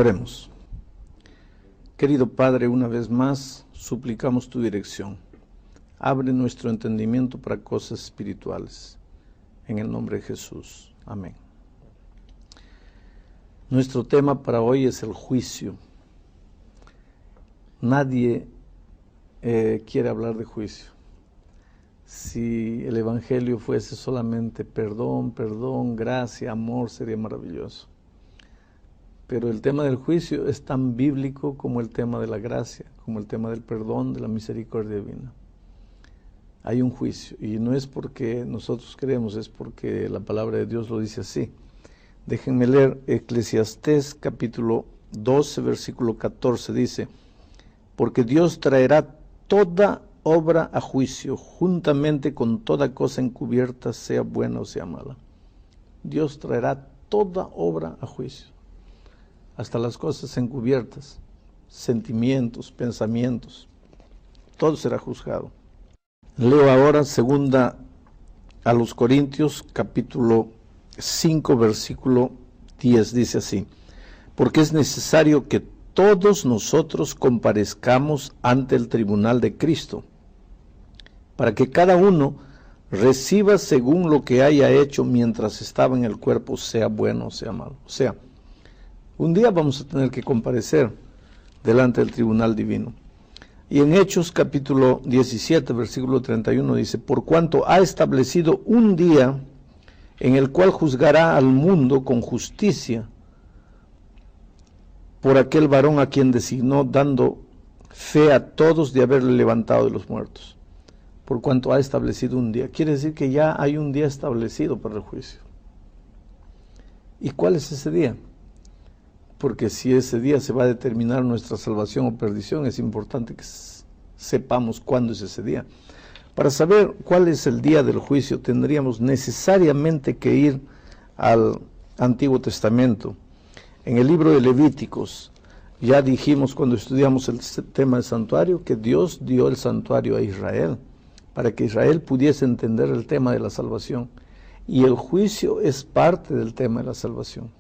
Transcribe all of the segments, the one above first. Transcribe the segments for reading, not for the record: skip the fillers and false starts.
Oremos. Querido Padre, una vez más suplicamos tu dirección. Abre nuestro entendimiento para cosas espirituales. En el nombre de Jesús. Amén. Nuestro tema para hoy es el juicio. Nadie quiere hablar de juicio. Si el Evangelio fuese solamente perdón, gracia, amor, sería maravilloso. Pero el tema del juicio es tan bíblico como el tema de la gracia, como el tema del perdón, de la misericordia divina. Hay un juicio, y no es porque nosotros creemos, es porque la palabra de Dios lo dice así. Déjenme leer Eclesiastés capítulo 12, versículo 14, dice: porque Dios traerá toda obra a juicio, juntamente con toda cosa encubierta, sea buena o sea mala. Dios traerá toda obra a juicio, hasta las cosas encubiertas, sentimientos, pensamientos, todo será juzgado. Leo ahora segunda a los Corintios, capítulo 5, versículo 10, dice así: porque es necesario que todos nosotros comparezcamos ante el tribunal de Cristo, para que cada uno reciba según lo que haya hecho mientras estaba en el cuerpo, sea bueno o sea malo. O sea, un día vamos a tener que comparecer delante del tribunal divino. Y en Hechos capítulo 17, versículo 31 dice: por cuanto ha establecido un día en el cual juzgará al mundo con justicia por aquel varón a quien designó, dando fe a todos de haberle levantado de los muertos. Por cuanto ha establecido un día. Quiere decir que ya hay un día establecido para el juicio. ¿Y cuál es ese día? Porque si ese día se va a determinar nuestra salvación o perdición, es importante que sepamos cuándo es ese día. Para saber cuál es el día del juicio, tendríamos necesariamente que ir al Antiguo Testamento. En el libro de Levíticos, ya dijimos cuando estudiamos el tema del santuario, que Dios dio el santuario a Israel, para que Israel pudiese entender el tema de la salvación. Y el juicio es parte del tema de la salvación.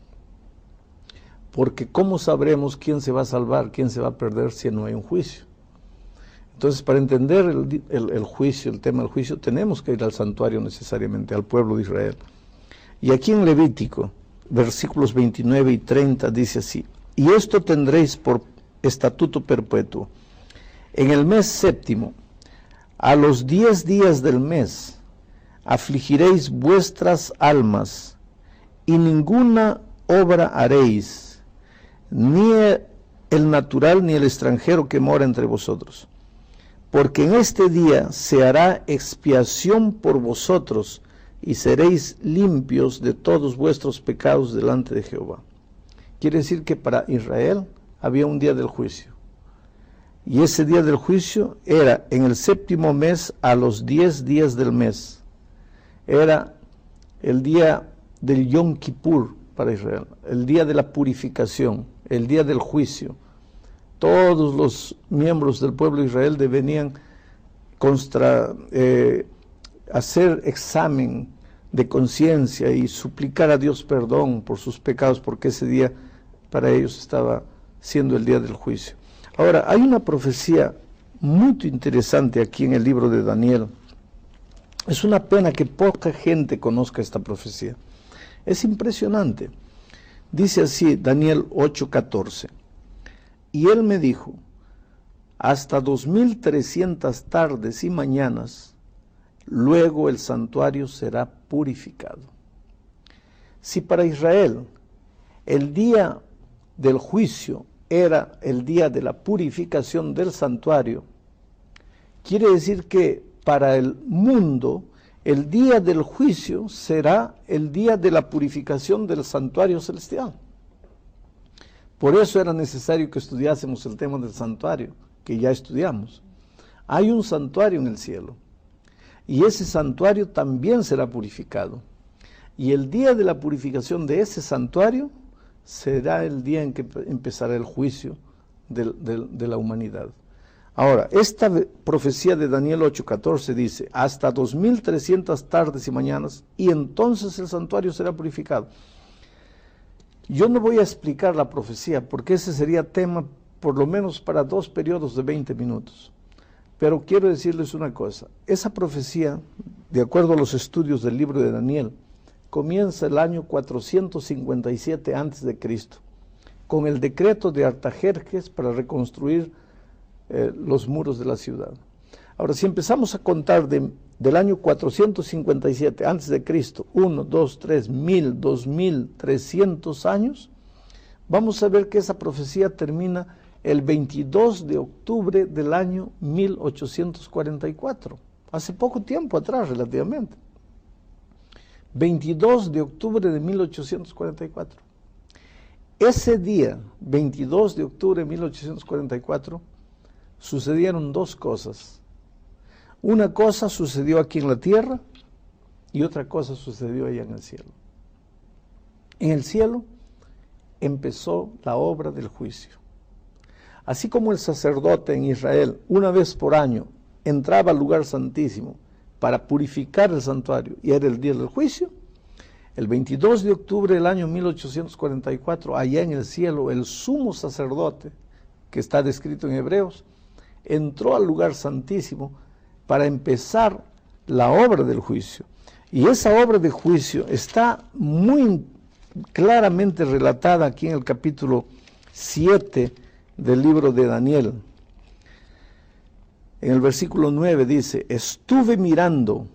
Porque ¿cómo sabremos quién se va a salvar, quién se va a perder si no hay un juicio? Entonces, para entender el juicio, el tema del juicio, tenemos que ir al santuario necesariamente, al pueblo de Israel. Y aquí en Levítico, versículos 29 y 30, dice así: y esto tendréis por estatuto perpetuo. En el mes séptimo, a los 10 días del mes, afligiréis vuestras almas, y ninguna obra haréis, ni el natural ni el extranjero que mora entre vosotros. Porque en este día se hará expiación por vosotros, y seréis limpios de todos vuestros pecados delante de Jehová. Quiere decir que para Israel había un día del juicio. Y ese día del juicio era en el séptimo mes, a los 10 días del mes. Era el día del Yom Kippur para Israel, el día de la purificación, el día del juicio. Todos los miembros del pueblo de Israel deberían hacer examen de conciencia y suplicar a Dios perdón por sus pecados, porque ese día para ellos estaba siendo el día del juicio. Ahora, hay una profecía muy interesante aquí en el libro de Daniel. Es una pena que poca gente conozca esta profecía. Es impresionante. Dice así, Daniel 8:14. Y él me dijo: hasta 2300 tardes y mañanas, luego el santuario será purificado. Si para Israel el día del juicio era el día de la purificación del santuario, quiere decir que para el mundo el día del juicio será el día de la purificación del santuario celestial. Por eso era necesario que estudiásemos el tema del santuario, que ya estudiamos. Hay un santuario en el cielo, y ese santuario también será purificado. Y el día de la purificación de ese santuario será el día en que empezará el juicio de la humanidad. Ahora, esta profecía de Daniel 8:14 dice: hasta 2300 tardes y mañanas, y entonces el santuario será purificado. Yo no voy a explicar la profecía, porque ese sería tema por lo menos para 2 periodos de 20 minutos. Pero quiero decirles una cosa, esa profecía, de acuerdo a los estudios del libro de Daniel, comienza el año 457 a.C., con el decreto de Artajerjes para reconstruir los muros de la ciudad. Ahora, si empezamos a contar del año 457 a.C., 1, 2, 3, 1000, 2300 años, vamos a ver que esa profecía termina el 22 de octubre del año 1844, hace poco tiempo atrás relativamente. 22 de octubre de 1844. Ese día, 22 de octubre de 1844, sucedieron 2 cosas. Una cosa sucedió aquí en la tierra y otra cosa sucedió allá en el cielo. En el cielo empezó la obra del juicio. Así como el sacerdote en Israel, una vez por año, entraba al lugar santísimo para purificar el santuario y era el día del juicio, el 22 de octubre del año 1844, allá en el cielo, el sumo sacerdote, que está descrito en Hebreos, entró al lugar santísimo para empezar la obra del juicio. Y esa obra de juicio está muy claramente relatada aquí en el capítulo 7 del libro de Daniel. En el versículo 9 dice: estuve mirando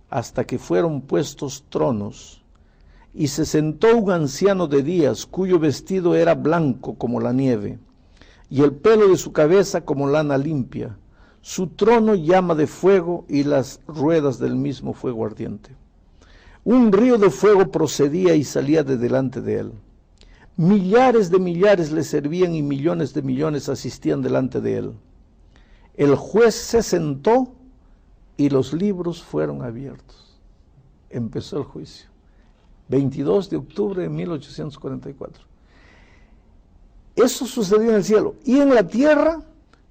hasta que fueron puestos tronos, y se sentó un anciano de días, cuyo vestido era blanco como la nieve, y el pelo de su cabeza como lana limpia. Su trono llama de fuego, y las ruedas del mismo fuego ardiente. Un río de fuego procedía y salía de delante de él. Millares de millares le servían, y millones de millones asistían delante de él. El juez se sentó, y los libros fueron abiertos. Empezó el juicio. 22 de octubre de 1844. Eso sucedió en el cielo. Y en la tierra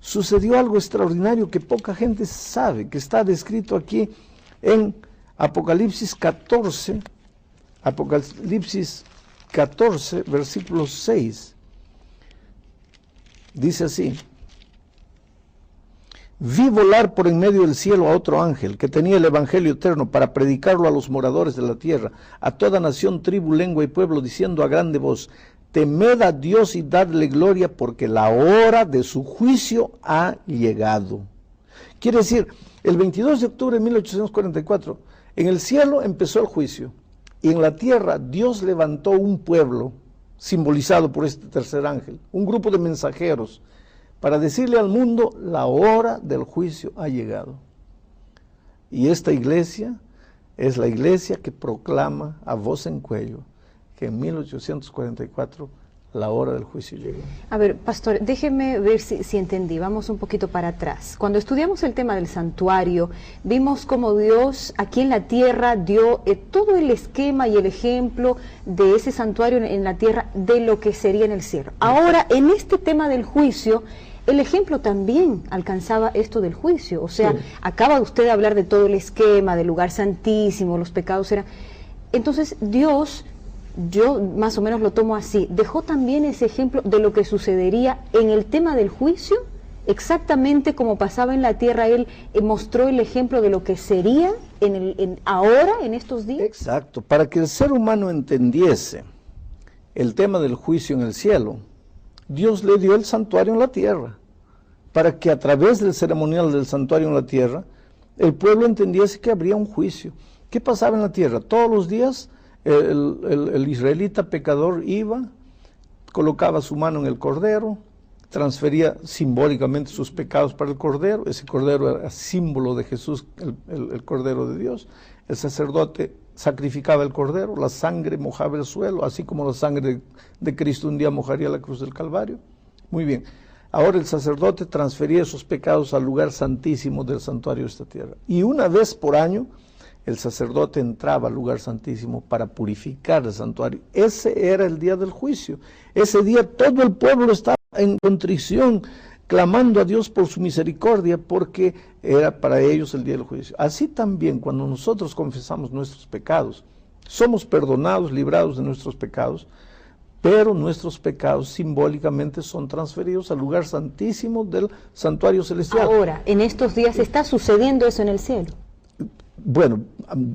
sucedió algo extraordinario que poca gente sabe, que está descrito aquí en Apocalipsis 14, versículo 6. Dice así: vi volar por en medio del cielo a otro ángel que tenía el evangelio eterno para predicarlo a los moradores de la tierra, a toda nación, tribu, lengua y pueblo, diciendo a grande voz: temed a Dios y dadle gloria, porque la hora de su juicio ha llegado. Quiere decir, el 22 de octubre de 1844, en el cielo empezó el juicio, y en la tierra Dios levantó un pueblo, simbolizado por este tercer ángel, un grupo de mensajeros, para decirle al mundo: la hora del juicio ha llegado. Y esta iglesia es la iglesia que proclama a voz en cuello que en 1844 la hora del juicio llegó. A ver, pastor, déjeme ver si entendí. Vamos un poquito para atrás. Cuando estudiamos el tema del santuario, vimos cómo Dios aquí en la tierra dio todo el esquema y el ejemplo de ese santuario en la tierra, de lo que sería en el cielo. Ahora, en este tema del juicio, el ejemplo también alcanzaba esto del juicio. O sea, sí, acaba usted de hablar de todo el esquema, del lugar santísimo, los pecados eran... Entonces, Dios, yo más o menos lo tomo así, dejó también ese ejemplo de lo que sucedería en el tema del juicio, exactamente como pasaba en la tierra. Él mostró el ejemplo de lo que sería ahora, en estos días. Exacto, para que el ser humano entendiese el tema del juicio en el cielo, Dios le dio el santuario en la tierra, para que a través del ceremonial del santuario en la tierra, el pueblo entendiese que habría un juicio. ¿Qué pasaba en la tierra? Todos los días el israelita pecador iba, colocaba su mano en el cordero, transfería simbólicamente sus pecados para el cordero. Ese cordero era símbolo de Jesús, el cordero de Dios. El sacerdote sacrificaba el cordero, la sangre mojaba el suelo, así como la sangre de Cristo un día mojaría la cruz del Calvario. Muy bien, ahora el sacerdote transfería esos pecados al lugar santísimo del santuario de esta tierra. Y una vez por año, el sacerdote entraba al lugar santísimo para purificar el santuario. Ese era el día del juicio. Ese día todo el pueblo estaba en contrición, clamando a Dios por su misericordia, porque era para ellos el día del juicio. Así también, cuando nosotros confesamos nuestros pecados, somos perdonados, librados de nuestros pecados, pero nuestros pecados simbólicamente son transferidos al lugar santísimo del santuario celestial. Ahora, en estos días está sucediendo eso en el cielo. Bueno,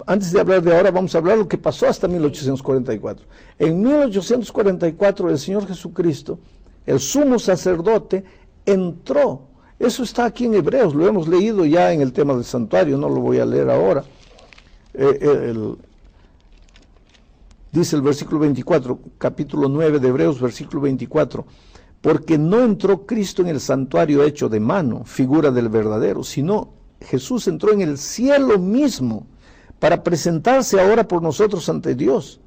antes de hablar de ahora, vamos a hablar de lo que pasó hasta 1844. En 1844 el Señor Jesucristo, el sumo sacerdote, entró. Eso está aquí en Hebreos, lo hemos leído ya en el tema del santuario, no lo voy a leer ahora. Dice el versículo 24, capítulo 9 de Hebreos, versículo 24, porque no entró Cristo en el santuario hecho de mano, figura del verdadero, sino Jesús entró en el cielo mismo para presentarse ahora por nosotros ante Dios,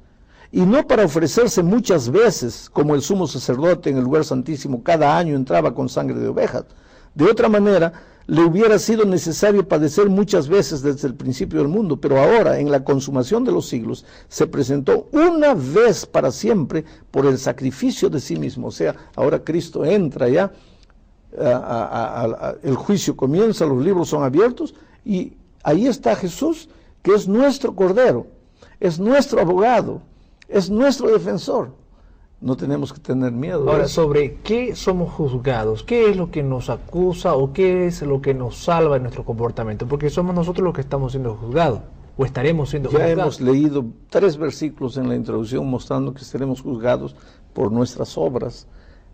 y no para ofrecerse muchas veces, como el sumo sacerdote en el lugar santísimo cada año entraba con sangre de ovejas. De otra manera, le hubiera sido necesario padecer muchas veces desde el principio del mundo, pero ahora, en la consumación de los siglos, se presentó una vez para siempre por el sacrificio de sí mismo. O sea, ahora Cristo entra ya, el juicio comienza, los libros son abiertos, y ahí está Jesús, que es nuestro Cordero, es nuestro abogado, es nuestro defensor. No tenemos que tener miedo. Ahora, ¿sobre qué somos juzgados? ¿Qué es lo que nos acusa o qué es lo que nos salva en nuestro comportamiento? Porque somos nosotros los que estamos siendo juzgados, o estaremos siendo juzgados. Ya hemos leído 3 versículos en la introducción mostrando que seremos juzgados por nuestras obras,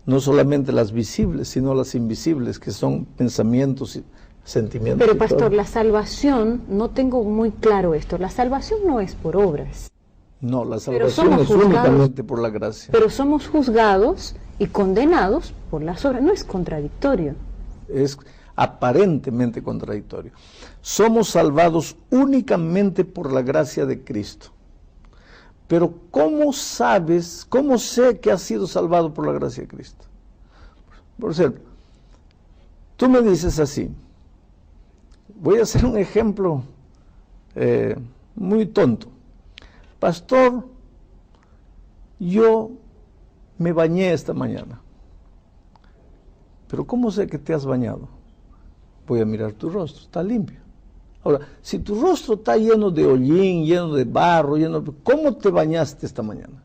no solamente las visibles, sino las invisibles, que son pensamientos y sentimientos. Pero pastor, la salvación, no tengo muy claro esto, la salvación no es por obras. No, la salvación es únicamente por la gracia. Pero somos juzgados y condenados por las obras. No es contradictorio. Es aparentemente contradictorio. Somos salvados únicamente por la gracia de Cristo. Pero ¿cómo sabes, cómo sé que has sido salvado por la gracia de Cristo? Por ejemplo, tú me dices así, voy a hacer un ejemplo muy tonto. Pastor, yo me bañé esta mañana. Pero ¿cómo sé que te has bañado? Voy a mirar tu rostro, está limpio. Ahora, si tu rostro está lleno de hollín, lleno de barro, ¿cómo te bañaste esta mañana?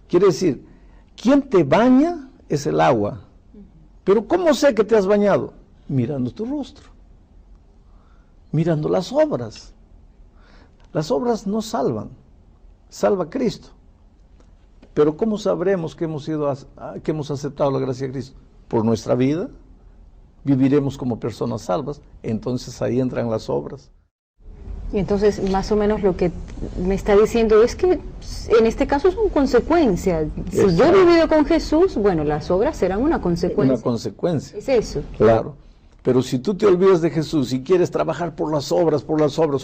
Quiere decir, quien te baña es el agua. Pero ¿cómo sé que te has bañado? Mirando tu rostro, mirando las obras. Las obras no salvan, salva Cristo. Pero ¿cómo sabremos que hemos aceptado la gracia de Cristo? Por nuestra vida, viviremos como personas salvas, entonces ahí entran las obras. Y entonces, más o menos lo que me está diciendo es que en este caso son consecuencias. Si yo he vivido con Jesús, bueno, las obras serán una consecuencia. Una consecuencia. Es eso. Claro. Pero si tú te olvidas de Jesús y quieres trabajar por las obras,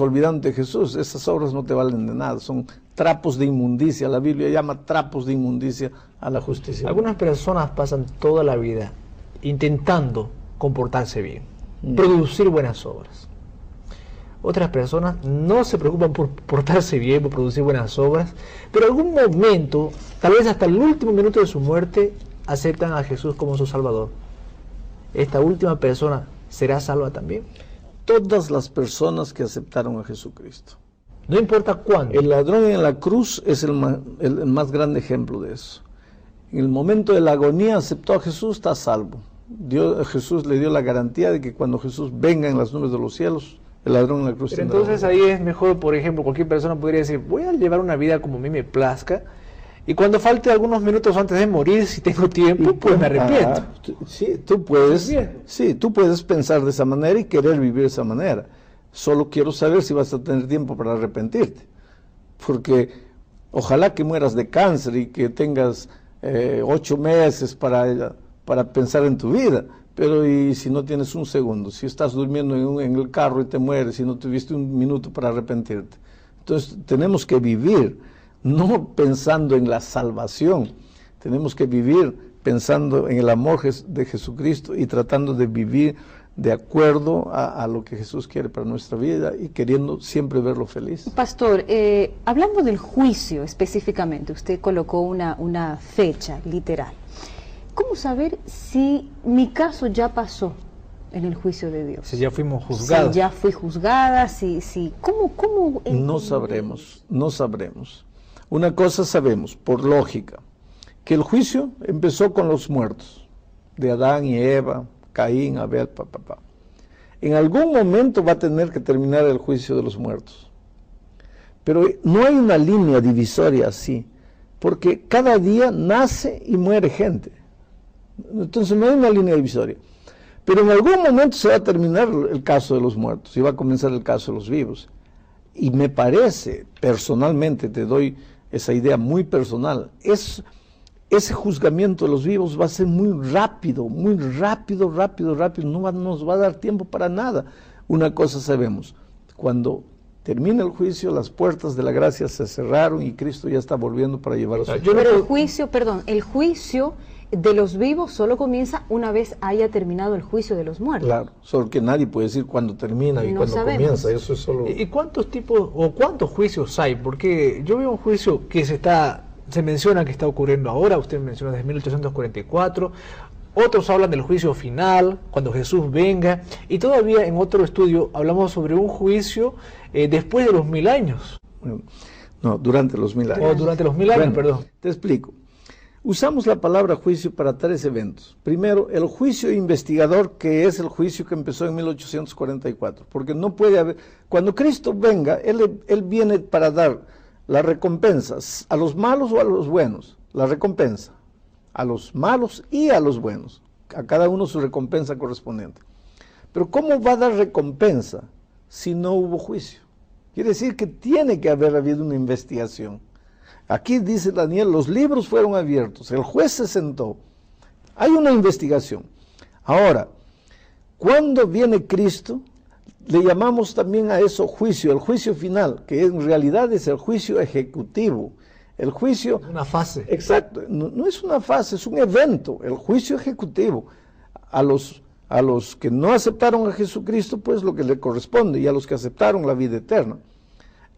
olvidando de Jesús, esas obras no te valen de nada, son trapos de inmundicia. La Biblia llama trapos de inmundicia a la justicia. Algunas personas pasan toda la vida intentando comportarse bien, producir buenas obras. Otras personas no se preocupan por portarse bien, por producir buenas obras, pero en algún momento, tal vez hasta el último minuto de su muerte, aceptan a Jesús como su Salvador. ¿Esta última persona será salva también? Todas las personas que aceptaron a Jesucristo. No importa cuándo. El ladrón en la cruz es el más grande ejemplo de eso. En el momento de la agonía aceptó a Jesús, está salvo. Jesús le dio la garantía de que cuando Jesús venga en las nubes de los cielos, el ladrón en la cruz. Pero entonces ahí es mejor, por ejemplo, cualquier persona podría decir, voy a llevar una vida como a mí me plazca, y cuando falte algunos minutos antes de morir, si tengo tiempo, pues me arrepiento. Sí, tú puedes pensar de esa manera y querer vivir de esa manera. Solo quiero saber si vas a tener tiempo para arrepentirte. Porque ojalá que mueras de cáncer y que tengas 8 meses para pensar en tu vida. Pero y si no tienes un segundo, si estás durmiendo en el carro y te mueres y no tuviste un minuto para arrepentirte. Entonces tenemos que vivir, no pensando en la salvación, tenemos que vivir pensando en el amor de Jesucristo y tratando de vivir de acuerdo a lo que Jesús quiere para nuestra vida y queriendo siempre verlo feliz. Pastor, hablando del juicio específicamente, usted colocó una fecha literal. ¿Cómo saber si mi caso ya pasó en el juicio de Dios? Si ya fuimos juzgados. Si ya fui juzgada, ¿cómo? No sabremos. Una cosa sabemos, por lógica. que el juicio empezó con los muertos, de Adán y Eva, Caín, Abel, En algún momento va a tener que terminar el juicio de los muertos. Pero no hay una línea divisoria así, porque cada día nace y muere gente. Entonces no hay una línea divisoria. Pero en algún momento se va a terminar el caso de los muertos y va a comenzar el caso de los vivos. Y me parece, personalmente, te doy esa idea muy personal, ese juzgamiento de los vivos va a ser muy rápido, no nos va a dar tiempo para nada. Una cosa sabemos, cuando termina el juicio, las puertas de la gracia se cerraron y Cristo ya está volviendo para llevar a su Pero el juicio de los vivos solo comienza una vez haya terminado el juicio de los muertos. Claro, solo que nadie puede decir cuándo termina y cuándo comienza. Eso es solo... ¿Y cuántos tipos o cuántos juicios hay? Porque yo veo un juicio que se menciona que está ocurriendo ahora, usted menciona desde 1844, otros hablan del juicio final, cuando Jesús venga, y todavía en otro estudio hablamos sobre un juicio después de los 1000 años. No, durante los 1000 años. O durante los 1000 años, perdón. Te explico. Usamos la palabra juicio para 3 eventos. Primero, el juicio investigador, que es el juicio que empezó en 1844, porque no puede haber... Cuando Cristo venga, Él viene para dar las recompensas a los malos o a los buenos, la recompensa a los malos y a los buenos, a cada uno su recompensa correspondiente. Pero ¿cómo va a dar recompensa si no hubo juicio? Quiere decir que tiene que haber habido una investigación. Aquí dice Daniel, los libros fueron abiertos, el juez se sentó, hay una investigación. Ahora, cuando viene Cristo, le llamamos también a eso juicio, el juicio final, que en realidad es el juicio ejecutivo. El juicio... Una fase. Exacto, no es una fase, es un evento, el juicio ejecutivo. A los que no aceptaron a Jesucristo, pues lo que le corresponde, y a los que aceptaron la vida eterna.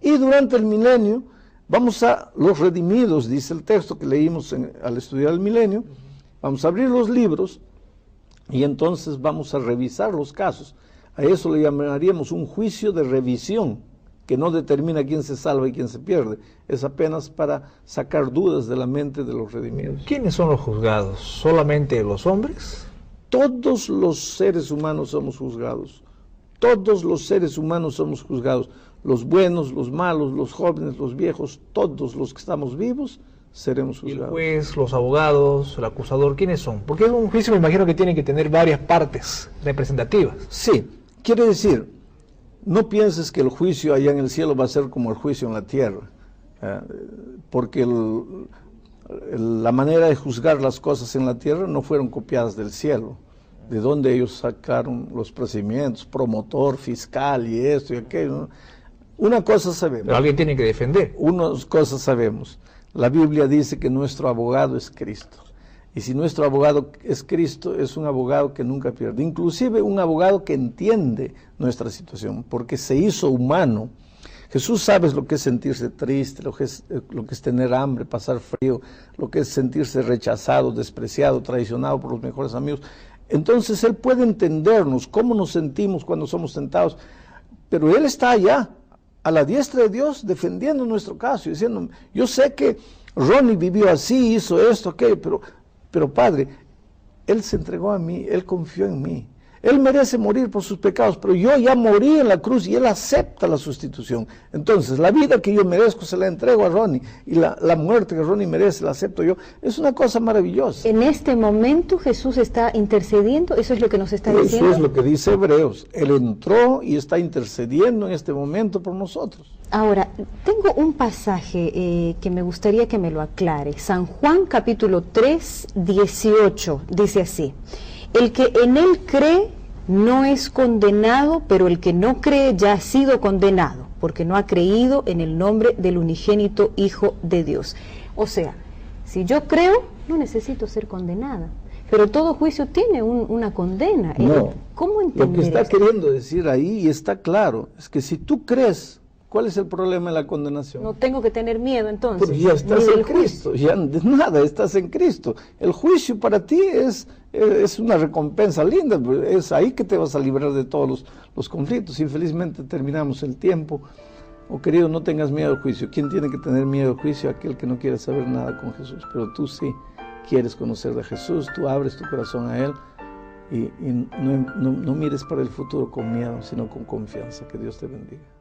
Y durante el milenio, vamos a los redimidos, dice el texto que leímos al estudiar el milenio, vamos a abrir los libros y entonces vamos a revisar los casos. A eso le llamaríamos un juicio de revisión, que no determina quién se salva y quién se pierde. Es apenas para sacar dudas de la mente de los redimidos. ¿Quiénes son los juzgados? ¿Solamente los hombres? Todos los seres humanos somos juzgados. Todos los seres humanos somos juzgados. Los buenos, los malos, los jóvenes, los viejos, todos los que estamos vivos seremos juzgados. ¿Y el juez, los abogados, el acusador, quiénes son? Porque es un juicio, me imagino que tiene que tener varias partes representativas. Sí, quiere decir, no pienses que el juicio allá en el cielo va a ser como el juicio en la tierra, porque la manera de juzgar las cosas en la tierra no fueron copiadas del cielo. De donde ellos sacaron los procedimientos, promotor, fiscal y esto y aquello, ¿no? Una cosa sabemos. Pero alguien tiene que defender. Unas cosas sabemos. La Biblia dice que nuestro abogado es Cristo. Y si nuestro abogado es Cristo, es un abogado que nunca pierde. Inclusive un abogado que entiende nuestra situación, porque se hizo humano. Jesús sabe lo que es sentirse triste, lo que es tener hambre, pasar frío, lo que es sentirse rechazado, despreciado, traicionado por los mejores amigos. Entonces Él puede entendernos, cómo nos sentimos cuando somos tentados. Pero Él está allá, a la diestra de Dios, defendiendo nuestro caso y diciendo, yo sé que Ronnie vivió así, hizo esto, aquello, pero Padre, Él se entregó a mí, Él confió en mí. Él merece morir por sus pecados, pero yo ya morí en la cruz y Él acepta la sustitución. Entonces, la vida que yo merezco se la entrego a Ronnie y la muerte que Ronnie merece la acepto yo. Es una cosa maravillosa. En este momento Jesús está intercediendo, eso es lo que nos está diciendo. Eso es lo que dice Hebreos. Él entró y está intercediendo en este momento por nosotros. Ahora, tengo un pasaje que me gustaría que me lo aclare. San Juan capítulo 3, 18, dice así: el que en Él cree no es condenado, pero el que no cree ya ha sido condenado, porque no ha creído en el nombre del unigénito Hijo de Dios. O sea, si yo creo, no necesito ser condenada. Pero todo juicio tiene una condena. No, ¿cómo entender lo que está esto? queriendo decir ahí, y está claro, es que si tú crees, ¿cuál es el problema de la condenación? No tengo que tener miedo entonces. Porque ya estás en Cristo, ya de nada, estás en Cristo. El juicio para ti es una recompensa linda, es ahí que te vas a librar de todos los conflictos. Infelizmente terminamos el tiempo. Oh querido, no tengas miedo al juicio. ¿Quién tiene que tener miedo al juicio? Aquel que no quiere saber nada con Jesús, pero tú sí. quieres conocer de Jesús, tú abres tu corazón a Él y no mires para el futuro con miedo, sino con confianza. Que Dios te bendiga.